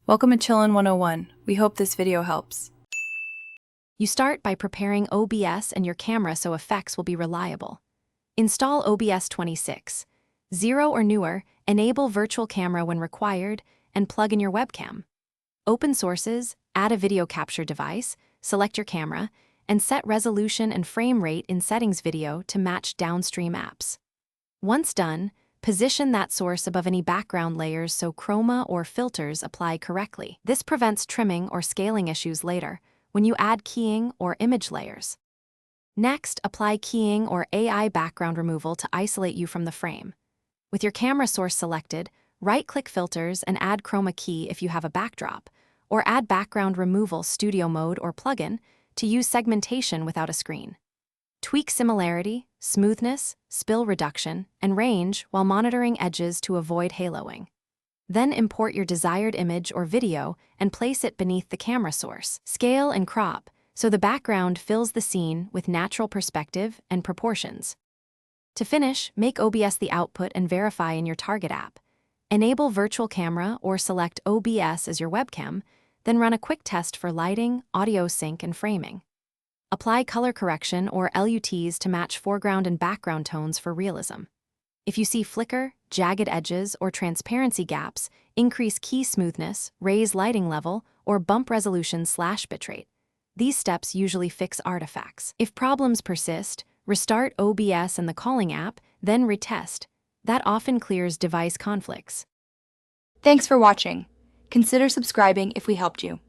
Welcome to Chillin' 101. We hope this video helps. You start by preparing OBS and your camera so effects will be reliable. Install OBS 26. 0 or newer, enable virtual camera when required, and plug in your webcam. Open sources, add a video capture device, select your camera, and set resolution and frame rate in settings video to match downstream apps. Once done, position that source above any background layers so chroma or filters apply correctly. This prevents trimming or scaling issues later when you add keying or image layers. Next, apply keying or AI background removal to isolate you from the frame. With your camera source selected, right-click Filters and add chroma key if you have a backdrop, or add background removal studio mode or plugin to use segmentation without a screen. Tweak similarity, smoothness, spill reduction, and range while monitoring edges to avoid haloing. Then import your desired image or video and place it beneath the camera source. Scale and crop so the background fills the scene with natural perspective and proportions. To finish, make OBS the output and verify in your target app. Enable virtual camera or select OBS as your webcam, then run a quick test for lighting, audio sync, and framing. Apply color correction or LUTs to match foreground and background tones for realism. If you see flicker, jagged edges, or transparency gaps, increase key smoothness, raise lighting level, or bump resolution/bitrate. These steps usually fix artifacts. If problems persist, restart OBS and the calling app, then retest. That often clears device conflicts. Thanks for watching. Consider subscribing if we helped you.